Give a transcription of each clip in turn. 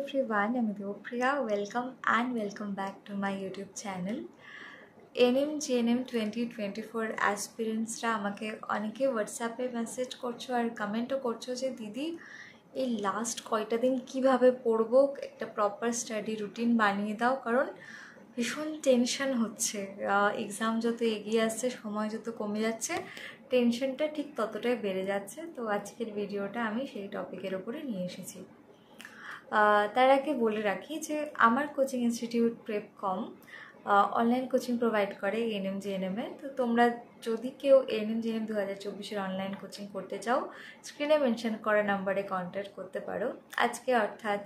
everyone, I'm Deopriya. Welcome back to my YouTube channel. NM 2024 অ্যাসপিরেন্টসরা আমাকে অনেকে হোয়াটসঅ্যাপে message করছো আর কমেন্টও করছো যে দিদি এই লাস্ট কয়টা দিন কিভাবে পড়বো, একটা প্রপার স্টাডি রুটিন বানিয়ে দাও, কারণ ভীষণ টেনশন হচ্ছে। এক্সাম যত এগিয়ে আসছে, সময় যত কমে যাচ্ছে, টেনশনটা ঠিক ততটাই বেড়ে যাচ্ছে। তো আজকের ভিডিওটা আমি সেই টপিকের ওপরে নিয়ে এসেছি। তার আগে বলে রাখি যে আমার coaching institute Prepcom online coaching provide করে এএনএম-জিএনএমে। তো তোমরা যদি কেউ এএনএম-জিএনএম 2024-এর অনলাইন কোচিং করতে চাও, স্ক্রিনে মেনশন করা নাম্বারে কন্ট্যাক্ট করতে পারো। আজকে অর্থাৎ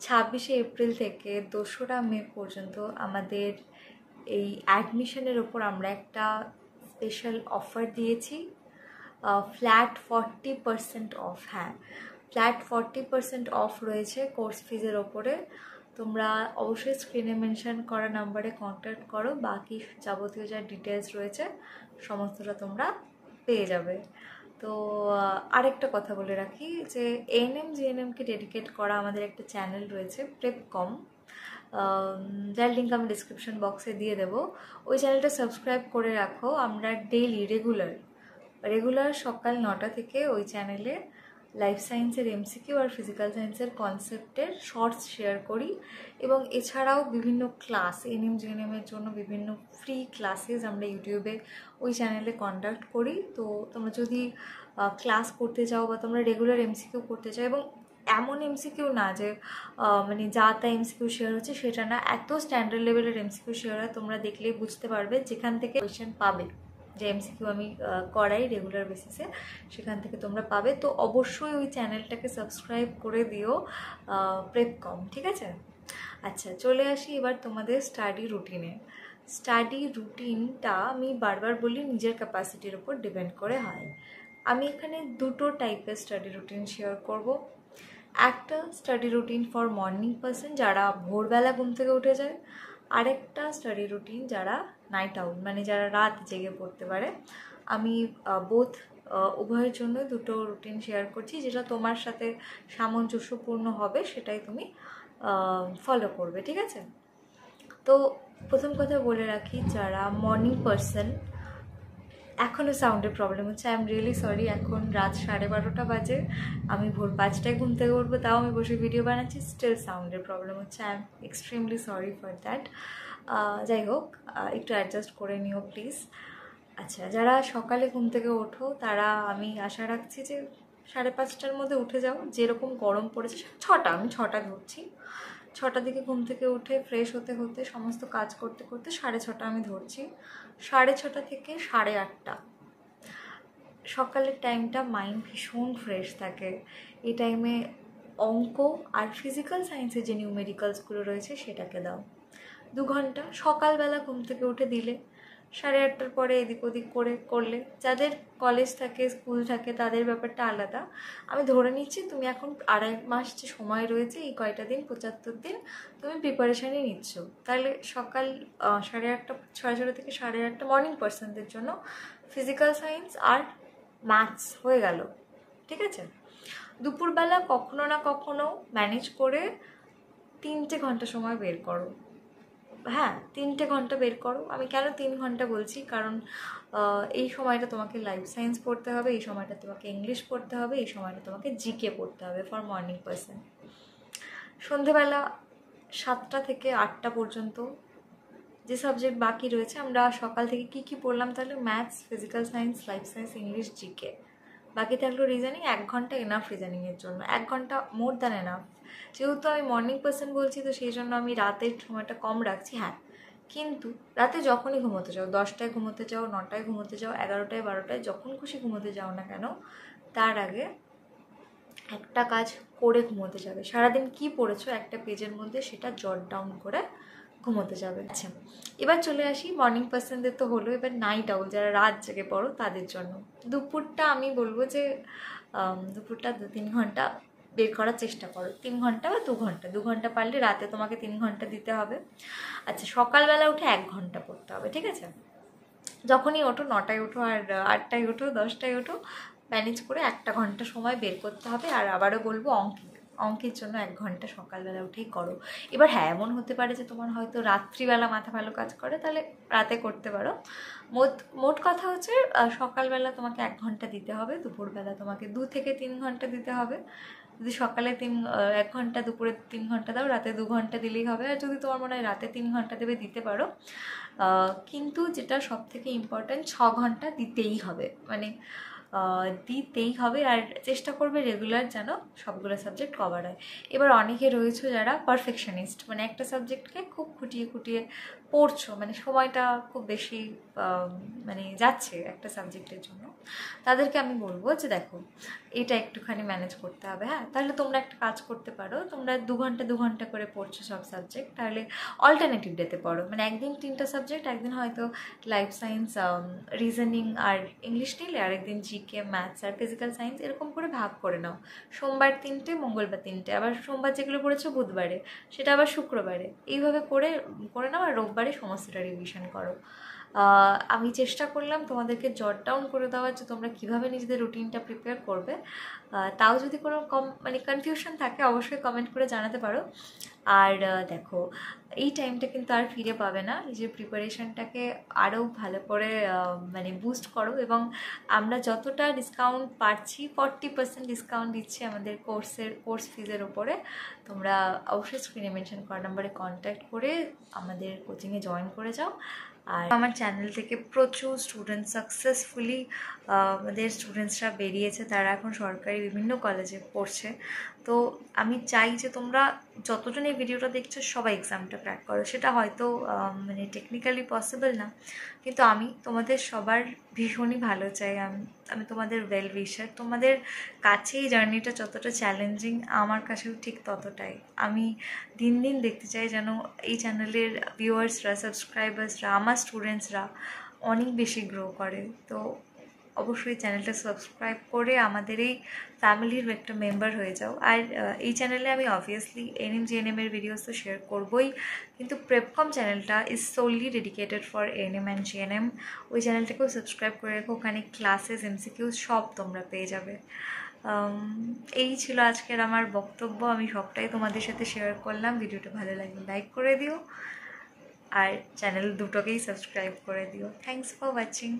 26শে এপ্রিল থেকে 2রা মে পর্যন্ত আমাদের এই অ্যাডমিশনের ওপর আমরা একটা স্পেশাল অফার দিয়েছি, ফ্ল্যাট 40% অফ। হ্যাঁ, ফ্ল্যাট 40% অফ রয়েছে কোর্স ফিজের ওপরে। তোমরা অবশ্যই স্ক্রিনে মেনশন করা নাম্বারে কন্ট্যাক্ট করো, বাকি যাবতীয় যা ডিটেলস রয়েছে সমস্তটা তোমরা পেয়ে যাবে। তো আরেকটা কথা বলে রাখি যে এএনএম-জিএনএমকে ডেডিকেট করা আমাদের একটা চ্যানেল রয়েছে প্রেপকম, যার লিঙ্ক আমি ডিসক্রিপশন বক্সে দিয়ে দেবো। ওই চ্যানেলটা সাবস্ক্রাইব করে রাখো। আমরা ডেইলি রেগুলার সকাল 9টা থেকে ওই চ্যানেলে লাইফ সায়েন্সের এমসিকিউ আর ফিজিক্যাল সায়েন্সের কনসেপ্টের শর্টস শেয়ার করি, এবং এছাড়াও বিভিন্ন ক্লাস এএনএম-জিএনএমের জন্য বিভিন্ন ফ্রি ক্লাসেস আমরা ইউটিউবে ওই চ্যানেলে কন্ডাক্ট করি। তো তোমরা যদি ক্লাস করতে চাও বা তোমরা রেগুলার এমসিকিউ করতে চাও, এবং এমন এমসিকিউ না যে মানে যা তা এমসিকিউ শেয়ার হচ্ছে, সেটা না, এত স্ট্যান্ডার্ড লেভেলের এমসিকিউ শেয়ার হয়, তোমরা দেখলেই বুঝতে পারবে যেখান থেকে কোয়েশ্চেন পাবে, যে এমসিকিউ আমি করাই রেগুলার বেসিসে, সেখান থেকে তোমরা পাবে। তো অবশ্যই ওই চ্যানেলটাকে সাবস্ক্রাইব করে দিও, প্রেপকম, ঠিক আছে? আচ্ছা, চলে আসি এবার তোমাদের স্টাডি রুটিনে। স্টাডি রুটিনটা আমি বারবার বলি নিজের ক্যাপাসিটির উপর ডিপেন্ড করে হয়। আমি এখানে দুটো টাইপের স্টাডি রুটিন শেয়ার করব। একটা study routine for morning person, যারা ভোরবেলা ঘুম থেকে উঠে যায়। আরেকটা স্টাডি রুটিন যারা নাইট আউল, মানে যারা রাত জেগে পড়তে পারে। আমি উভয়ের জন্য দুটো রুটিন শেয়ার করছি, যেটা তোমার সাথে সামঞ্জস্যপূর্ণ হবে সেটাই তুমি ফলো করবে, ঠিক আছে? তো প্রথম কথা বলে রাখি, যারা মর্নিং পারসন, এখনও সাউন্ডের প্রবলেম হচ্ছে, আই এম রিয়েলি সরি। এখন রাত 12:30 বাজে, আমি ভোর 5টায় ঘুম থেকে উঠবো, তাও আমি বসে ভিডিও বানাচ্ছি, স্টিল সাউন্ডের প্রবলেম হচ্ছে। I am extremely sorry for that. যাই হোক, একটু অ্যাডজাস্ট করে নিও প্লিজ। আচ্ছা, যারা সকালে ঘুম থেকে ওঠো, তারা আমি আশা রাখছি যে 5:30টার মধ্যে উঠে যাও। যেরকম গরম পড়েছে, আমি 6টা ধরছি। 6টার দিকে ঘুম থেকে উঠে ফ্রেশ হতে হতে, সমস্ত কাজ করতে করতে 6:30 আমি ধরছি। 6:30 থেকে 8:30 সকালের টাইমটা মাইন্ড ভীষণ ফ্রেশ থাকে। এই টাইমে অঙ্ক আর ফিজিক্যাল সায়েন্সের যে নিউমেরিক্যালসগুলো রয়েছে সেটাকে দাও। 2 ঘন্টা সকালবেলা ঘুম থেকে উঠে দিলে, 8:30টার পরে এদিক ওদিক করলে। যাদের কলেজ থাকে, স্কুল থাকে, তাদের ব্যাপারটা আলাদা। আমি ধরে নিচ্ছি তুমি এখন 2.5 মাস যে সময় রয়েছে, এই কয়টা দিন, 75 দিন তুমি প্রিপারেশানই নিচ্ছ। তাহলে সকাল 6:30 থেকে 8:30 মর্নিং পার্সনদের জন্য ফিজিক্যাল সায়েন্স আর ম্যাথস হয়ে গেল, ঠিক আছে? দুপুরবেলা কখনো না কখনো ম্যানেজ করে 3টে ঘন্টা সময় বের করো। হ্যাঁ, 3টে ঘন্টা বের করো। আমি কেন 3 ঘন্টা বলছি, কারণ এই সময়টা তোমাকে লাইফ সায়েন্স পড়তে হবে, এই সময়টা তোমাকে ইংলিশ পড়তে হবে, এই সময়টা তোমাকে জিকে পড়তে হবে ফর মর্নিং পারসন। সন্ধেবেলা 7টা থেকে 8টা পর্যন্ত যে সাবজেক্ট বাকি রয়েছে, আমরা সকাল থেকে কি পড়লাম তাহলে? Maths, physical science, life science, English, GK. বাকি থাকলো রিজনিং। 1 ঘন্টা এনাফ রিজনিংয়ের জন্য, 1 ঘন্টা মোর দ্যান এনাফ। যেহেতু আমি মর্নিং পারসন বলছি, তো সেই জন্য আমি রাতের সময়টা কম রাখছি। হ্যাঁ, কিন্তু রাতে যখনই ঘুমোতে যাও, 10টায় ঘুমোতে যাও, 9টায় ঘুমোতে যাও, 11টায়, 12টায়, যখন খুশি ঘুমোতে যাও না কেন, তার আগে একটা কাজ করে ঘুমোতে যাবে। সারাদিন কি পড়েছো একটা পেজের মধ্যে, সেটা জট ডাউন করে ঘুমোতে যাবে। আচ্ছা, এবার চলে আসি মর্নিং পার্সনদের তো হলো, এবার নাইট আউল, যারা রাত জেগে পড়ো তাদের জন্য। দুপুরটা আমি বলবো যে দুপুরটা 2-3 ঘন্টা বের করার চেষ্টা করো। 3 ঘন্টা বা 2 ঘন্টা, 2 ঘন্টা পারলে রাতে তোমাকে 3 ঘন্টা দিতে হবে। আচ্ছা, সকালবেলা উঠে 1 ঘন্টা পড়তে হবে, ঠিক আছে? যখনই ওঠো, 9টায় ওঠো আর 8টায় ওঠো, 10টায় ওঠো, ম্যানেজ করে 1 ঘন্টা সময় বের করতে হবে। আর আবারও বলবো, অঙ্কে অঙ্কের জন্য 1 ঘন্টা সকালবেলা উঠেই করো। এবার হ্যাঁ, এমন হতে পারে যে তোমার হয়তো রাত্রিবেলা মাথা ভালো কাজ করে, তাহলে রাতে করতে পারো। মোট কথা হচ্ছে সকালবেলা তোমাকে 1 ঘন্টা দিতে হবে, দুপুরবেলা তোমাকে 2 থেকে 3 ঘন্টা দিতে হবে। যদি সকালে 1 ঘন্টা, দুপুরে 3 ঘন্টা দাও, রাতে 2 ঘন্টা দিলেই হবে। আর যদি তোমার মনে হয় রাতে 3 ঘন্টা দেবে, দিতে পারো। কিন্তু যেটা সব থেকে ইম্পর্ট্যান্ট, 6 ঘন্টা দিতেই হবে, মানে দিতেই হবে। আর চেষ্টা করবে রেগুলার যেন সবগুলো সাবজেক্ট কভার হয়। এবার অনেকে রয়েছে যারা পারফেকশনিস্ট, মানে একটা সাবজেক্টকে খুব খুঁটিয়ে খুঁটিয়ে পড়ছো, মানে সময়টা খুব বেশি মানে যাচ্ছে একটা সাবজেক্টের জন্য। তাদেরকে আমি বলবো যে দেখো, এটা একটুখানি ম্যানেজ করতে হবে। হ্যাঁ, তাহলে তোমরা একটা কাজ করতে পারো, তোমরা 2 ঘন্টা 2 ঘন্টা করে পড়ছো সব সাবজেক্ট, তাহলে অল্টারনেটিভ ডেতে পড়ো। মানে একদিন 3টা সাবজেক্ট, একদিন হয়তো লাইফ সায়েন্স, রিজনিং আর ইংলিশ নিলে, আরেকদিন জিকে, ম্যাথস আর ফিজিক্যাল সায়েন্স, এরকম করে ভাগ করে নাও। সোমবার 3টে, মঙ্গলবার 3টে, আবার সোমবার যেগুলো পড়েছো বুধবারে, সেটা আবার শুক্রবারে, এইভাবে করে নাও। আর রোববারে সমস্তটা রিভিশন করো। আমি চেষ্টা করলাম তোমাদেরকে জট ডাউন করে দেওয়ার যে তোমরা কীভাবে নিজেদের রুটিনটা প্রিপেয়ার করবে। তাও যদি কোনো মানে কনফিউশন থাকে, অবশ্যই কমেন্ট করে জানাতে পারো। আর দেখো, এই টাইমটা কিন্তু আর ফিরে পাবে না। নিজের প্রিপারেশনটাকে আরও ভালো করে মানে বুস্ট করো। এবং আমরা যতটা ডিসকাউন্ট পাচ্ছি, 40% ডিসকাউন্ট দিচ্ছি আমাদের কোর্স ফিজের ওপরে। তোমরা অবশ্যই স্ক্রিনে মেনশন করা নাম্বারে কন্ট্যাক্ট করে আমাদের কোচিংয়ে জয়েন করে যাও। আর আমার চ্যানেল থেকে প্রচুর স্টুডেন্ট সাকসেসফুলি আমাদের স্টুডেন্টসরা বেরিয়েছে, তারা এখন সরকারি বিভিন্ন কলেজে পড়ছে। তো আমি চাই যে তোমরা যতজন এই ভিডিওটা দেখছো সবাই এক্সামটা ক্র্যাক করো। সেটা হয়তো মানে টেকনিক্যালি পসিবল না, কিন্তু আমি তোমাদের সবার ভীষণই ভালো চাই। আমি তোমাদের ওয়েল উইশার। তোমাদের কাছে এই জার্নিটা যতটা চ্যালেঞ্জিং, আমার কাছেও ঠিক ততটাই। আমি দিন দিন দেখতে চাই যেন এই চ্যানেলের ভিউয়ার্সরা, সাবস্ক্রাইবার্সরা, আমার স্টুডেন্টসরা অনেক বেশি গ্রো করে। তো অবশ্যই চ্যানেলটা সাবস্ক্রাইব করে আমাদের এই ফ্যামিলির একটা মেম্বার হয়ে যাও। আর এই চ্যানেলে আমি অবভিয়াসলি এনএম জিএনএমের ভিডিওস তো শেয়ার করবোই, কিন্তু প্রেপকম চ্যানেলটা is solely dedicated for NM and GNM. ওই চ্যানেলটাকেও সাবস্ক্রাইব করে রেখো, ওখানে ক্লাসেস, এমসিকিউ সব তোমরা পেয়ে যাবে। এই ছিল আজকের আমার বক্তব্য। আমি সবটাই তোমাদের সাথে শেয়ার করলাম। ভিডিওটা ভালো লাগলে লাইক করে দিও, আর চ্যানেল দুটোকেই সাবস্ক্রাইব করে দিও। Thanks for watching.